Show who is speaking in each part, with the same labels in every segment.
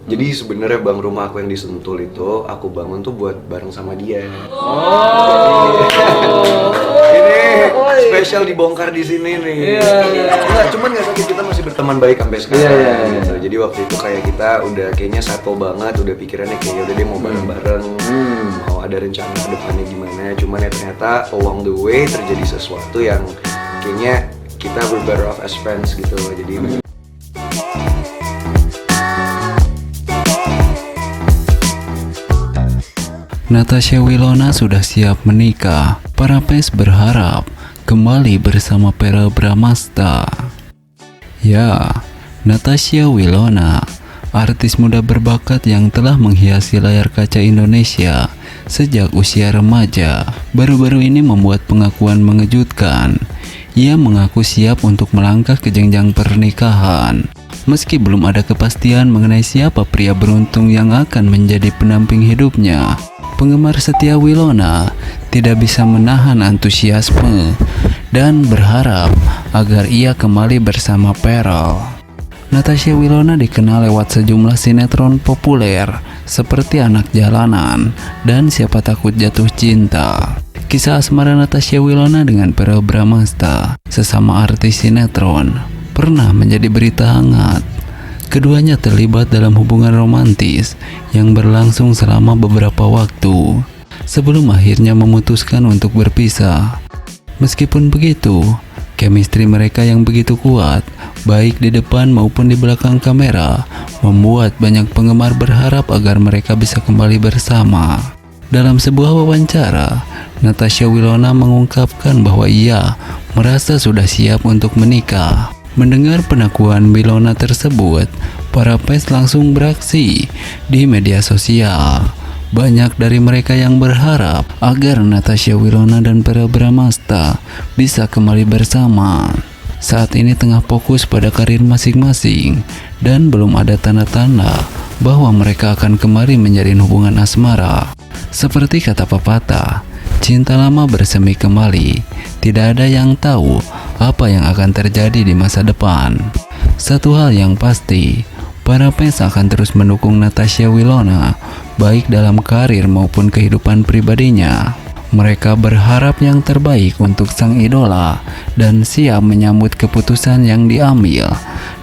Speaker 1: Jadi sebenarnya bang rumah aku yang di Sentul itu aku bangun tuh buat bareng sama dia. Ini spesial dibongkar di sini nih. Enggak, cuman nggak sakit, kita masih berteman baik sampai sekarang. Gitu. Jadi waktu itu kayak kita udah kayaknya settle banget, udah pikirannya kayak udah dia mau bareng-bareng, mau ada rencana ke depannya gimana. Cuman ya ternyata along the way terjadi sesuatu yang kayaknya kita we're better off as friends gitu. Jadi
Speaker 2: Natasha Wilona sudah siap menikah. Para fans berharap kembali bersama Verrell Bramasta. Ya, Natasha Wilona, artis muda berbakat yang telah menghiasi layar kaca Indonesia sejak usia remaja, baru-baru ini membuat pengakuan mengejutkan. Ia mengaku siap untuk melangkah ke jenjang pernikahan. Meski belum ada kepastian mengenai siapa pria beruntung yang akan menjadi pendamping hidupnya, penggemar setia Wilona tidak bisa menahan antusiasme dan berharap agar ia kembali bersama Verrell. Natasha Wilona dikenal lewat sejumlah sinetron populer seperti Anak Jalanan dan Siapa Takut Jatuh Cinta. Kisah asmara Natasha Wilona dengan Verrell Bramasta, sesama artis sinetron, pernah menjadi berita hangat. Keduanya terlibat dalam hubungan romantis yang berlangsung selama beberapa waktu sebelum akhirnya memutuskan untuk berpisah. Meskipun begitu, chemistry mereka yang begitu kuat, baik di depan maupun di belakang kamera, membuat banyak penggemar berharap agar mereka bisa kembali bersama. Dalam sebuah wawancara, Natasha Wilona mengungkapkan bahwa ia merasa sudah siap untuk menikah. Mendengar pengakuan Wilona tersebut, para fans langsung beraksi di media sosial. Banyak dari mereka yang berharap agar Natasha Wilona dan Verrell Bramasta bisa kembali bersama. Saat ini tengah fokus pada karir masing-masing dan belum ada tanda-tanda bahwa mereka akan kembali menjalin hubungan asmara. Seperti kata pepatah, cinta lama bersemi kembali. Tidak ada yang tahu apa yang akan terjadi di masa depan. Satu hal yang pasti, para fans akan terus mendukung Natasha Wilona, baik dalam karir maupun kehidupan pribadinya. Mereka berharap yang terbaik untuk sang idola dan siap menyambut keputusan yang diambil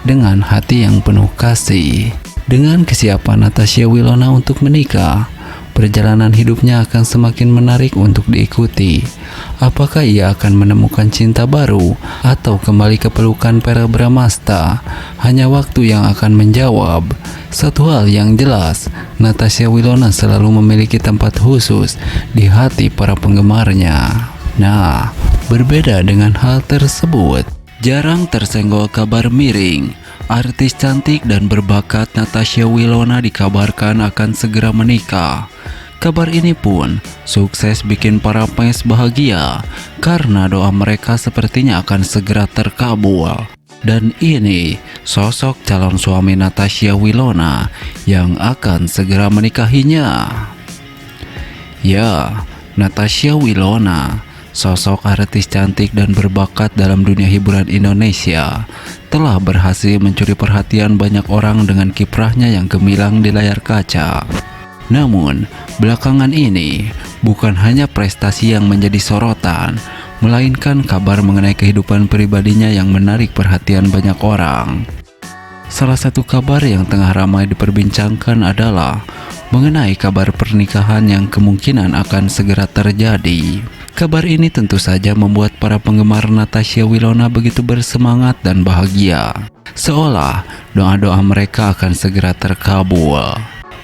Speaker 2: dengan hati yang penuh kasih. Dengan kesiapan Natasha Wilona untuk menikah, perjalanan hidupnya akan semakin menarik untuk diikuti. Apakah ia akan menemukan cinta baru atau kembali ke pelukan Verrell Bramasta? Hanya waktu yang akan menjawab. Satu hal yang jelas, Natasha Wilona selalu memiliki tempat khusus di hati para penggemarnya. Nah, berbeda dengan hal tersebut, jarang tersenggol kabar miring. Artis cantik dan berbakat Natasha Wilona dikabarkan akan segera menikah. Kabar ini pun sukses bikin para fans bahagia karena doa mereka sepertinya akan segera terkabul. Dan ini sosok calon suami Natasha Wilona yang akan segera menikahinya. Ya, Natasha Wilona, sosok artis cantik dan berbakat dalam dunia hiburan Indonesia, telah berhasil mencuri perhatian banyak orang dengan kiprahnya yang gemilang di layar kaca. Namun, belakangan ini bukan hanya prestasi yang menjadi sorotan, melainkan kabar mengenai kehidupan pribadinya yang menarik perhatian banyak orang. Salah satu kabar yang tengah ramai diperbincangkan adalah mengenai kabar pernikahan yang kemungkinan akan segera terjadi. Kabar ini tentu saja membuat para penggemar Natasha Wilona begitu bersemangat dan bahagia, seolah doa-doa mereka akan segera terkabul.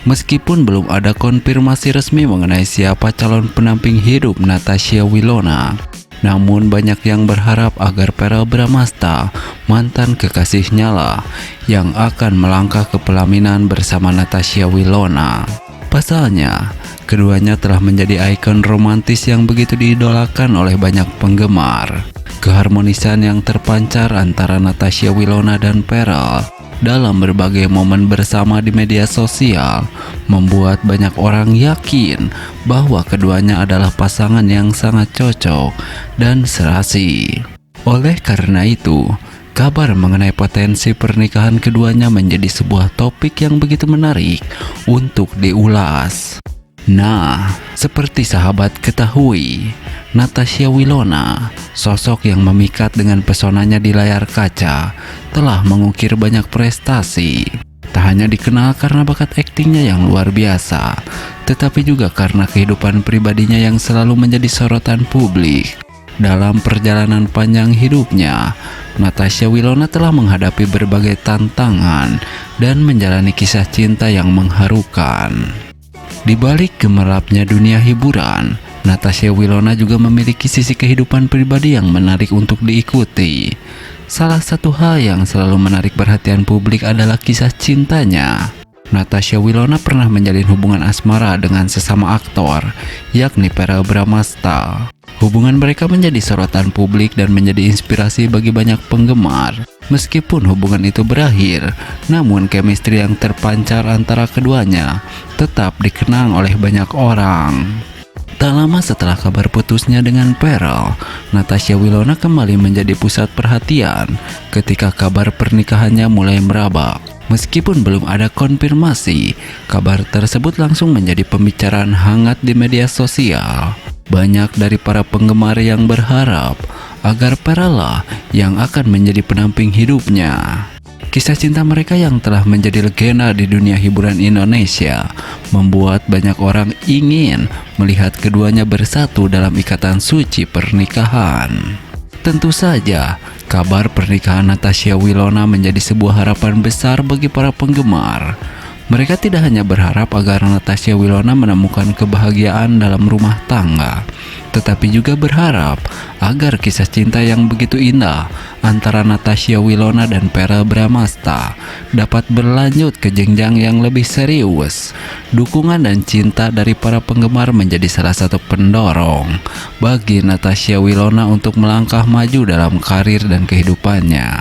Speaker 2: Meskipun belum ada konfirmasi resmi mengenai siapa calon pendamping hidup Natasha Wilona, namun banyak yang berharap agar Verrell Bramasta, mantan kekasihnya lah, yang akan melangkah ke pelaminan bersama Natasha Wilona. Pasalnya, keduanya telah menjadi ikon romantis yang begitu diidolakan oleh banyak penggemar. Keharmonisan yang terpancar antara Natasha Wilona dan Verrell dalam berbagai momen bersama di media sosial membuat banyak orang yakin bahwa keduanya adalah pasangan yang sangat cocok dan serasi. Oleh karena itu, kabar mengenai potensi pernikahan keduanya menjadi sebuah topik yang begitu menarik untuk diulas. Nah, seperti sahabat ketahui, Natasha Wilona, sosok yang memikat dengan pesonanya di layar kaca, telah mengukir banyak prestasi. Tak hanya dikenal karena bakat aktingnya yang luar biasa, tetapi juga karena kehidupan pribadinya yang selalu menjadi sorotan publik. Dalam perjalanan panjang hidupnya, Natasha Wilona telah menghadapi berbagai tantangan dan menjalani kisah cinta yang mengharukan. Di balik gemerlapnya dunia hiburan, Natasha Wilona juga memiliki sisi kehidupan pribadi yang menarik untuk diikuti. Salah satu hal yang selalu menarik perhatian publik adalah kisah cintanya. Natasha Wilona pernah menjalin hubungan asmara dengan sesama aktor, yakni Verrell Bramasta. Hubungan mereka menjadi sorotan publik dan menjadi inspirasi bagi banyak penggemar. Meskipun hubungan itu berakhir, namun chemistry yang terpancar antara keduanya tetap dikenang oleh banyak orang. Tak lama setelah kabar putusnya dengan Verrell, Natasha Wilona kembali menjadi pusat perhatian ketika kabar pernikahannya mulai merabak. Meskipun belum ada konfirmasi, kabar tersebut langsung menjadi pembicaraan hangat di media sosial. Banyak dari para penggemar yang berharap agar Verrell lah yang akan menjadi pendamping hidupnya. Kisah cinta mereka yang telah menjadi legenda di dunia hiburan Indonesia membuat banyak orang ingin melihat keduanya bersatu dalam ikatan suci pernikahan. Tentu saja, kabar pernikahan Natasha Wilona menjadi sebuah harapan besar bagi para penggemar. Mereka tidak hanya berharap agar Natasha Wilona menemukan kebahagiaan dalam rumah tangga, tetapi juga berharap agar kisah cinta yang begitu indah antara Natasha Wilona dan Verrell Bramasta dapat berlanjut ke jenjang yang lebih serius. Dukungan dan cinta dari para penggemar menjadi salah satu pendorong bagi Natasha Wilona untuk melangkah maju dalam karir dan kehidupannya.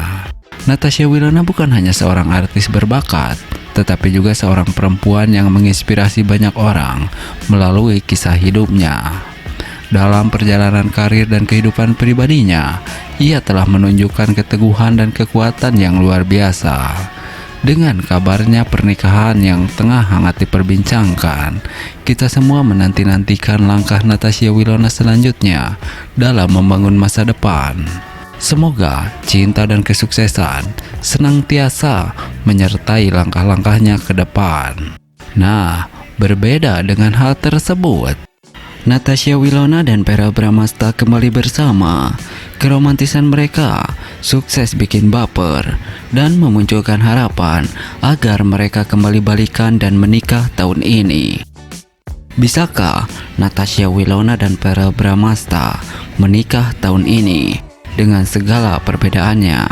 Speaker 2: Natasha Wilona bukan hanya seorang artis berbakat, tetapi juga seorang perempuan yang menginspirasi banyak orang melalui kisah hidupnya. Dalam perjalanan karir dan kehidupan pribadinya, ia telah menunjukkan keteguhan dan kekuatan yang luar biasa. Dengan kabarnya pernikahan yang tengah hangat diperbincangkan, kita semua menanti-nantikan langkah Natasha Wilona selanjutnya dalam membangun masa depan. Semoga cinta dan kesuksesan senantiasa menyertai langkah-langkahnya ke depan. Nah, berbeda dengan hal tersebut, Natasha Wilona dan Verrell Bramasta kembali bersama. Keromantisan mereka sukses bikin baper dan memunculkan harapan agar mereka kembali balikan dan menikah tahun ini. Bisakah Natasha Wilona dan Verrell Bramasta menikah tahun ini dengan segala perbedaannya?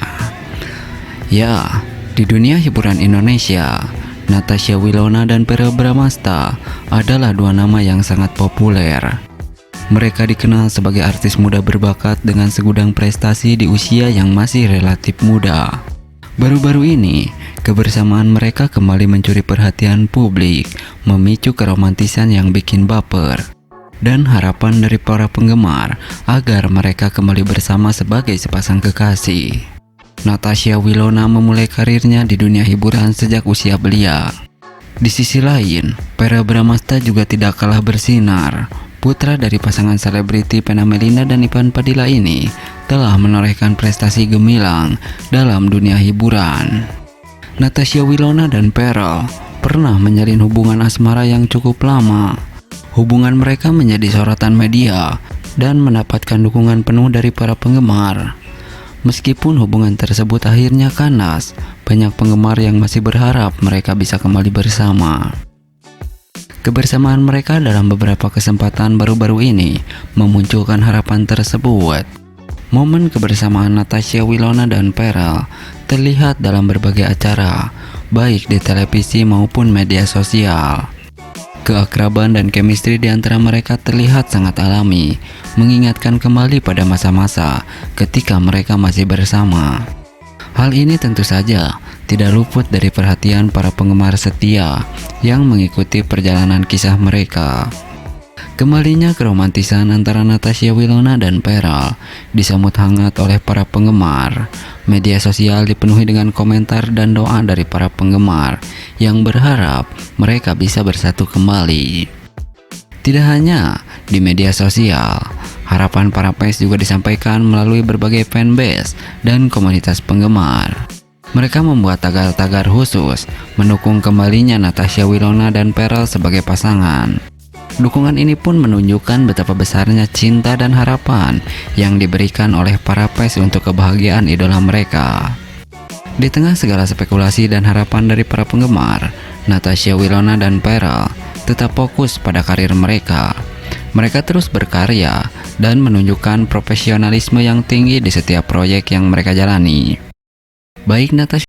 Speaker 2: Ya, di dunia hiburan Indonesia, Natasha Wilona dan Verrell Bramasta adalah dua nama yang sangat populer. Mereka dikenal sebagai artis muda berbakat dengan segudang prestasi di usia yang masih relatif muda. Baru-baru ini, kebersamaan mereka kembali mencuri perhatian publik, memicu keromantisan yang bikin baper, dan harapan dari para penggemar agar mereka kembali bersama sebagai sepasang kekasih. Natasha Wilona memulai karirnya di dunia hiburan sejak usia belia. Di sisi lain, Verrell Bramasta juga tidak kalah bersinar. Putra dari pasangan selebriti Vena Melinda dan Ivan Padilla ini telah menorehkan prestasi gemilang dalam dunia hiburan. Natasha Wilona dan Verrell pernah menjalin hubungan asmara yang cukup lama. Hubungan mereka menjadi sorotan media dan mendapatkan dukungan penuh dari para penggemar. Meskipun hubungan tersebut akhirnya kandas, banyak penggemar yang masih berharap mereka bisa kembali bersama. Kebersamaan mereka dalam beberapa kesempatan baru-baru ini memunculkan harapan tersebut. Momen kebersamaan Natasha Wilona dan Verrell terlihat dalam berbagai acara, baik di televisi maupun media sosial. Keakraban dan chemistry di antara mereka terlihat sangat alami, mengingatkan kembali pada masa-masa ketika mereka masih bersama. Hal ini tentu saja tidak luput dari perhatian para penggemar setia yang mengikuti perjalanan kisah mereka. Kembalinya keromantisan antara Natasha Wilona dan Peral disambut hangat oleh para penggemar. Media sosial dipenuhi dengan komentar dan doa dari para penggemar yang berharap mereka bisa bersatu kembali. Tidak hanya di media sosial, harapan para fans juga disampaikan melalui berbagai fanbase dan komunitas penggemar. Mereka membuat tagar-tagar khusus mendukung kembalinya Natasha Wilona dan Peral sebagai pasangan. Dukungan ini pun menunjukkan betapa besarnya cinta dan harapan yang diberikan oleh para fans untuk kebahagiaan idola mereka. Di tengah segala spekulasi dan harapan dari para penggemar, Natasha Wilona dan Peral tetap fokus pada karir mereka. Mereka terus berkarya dan menunjukkan profesionalisme yang tinggi di setiap proyek yang mereka jalani. Baik Natasha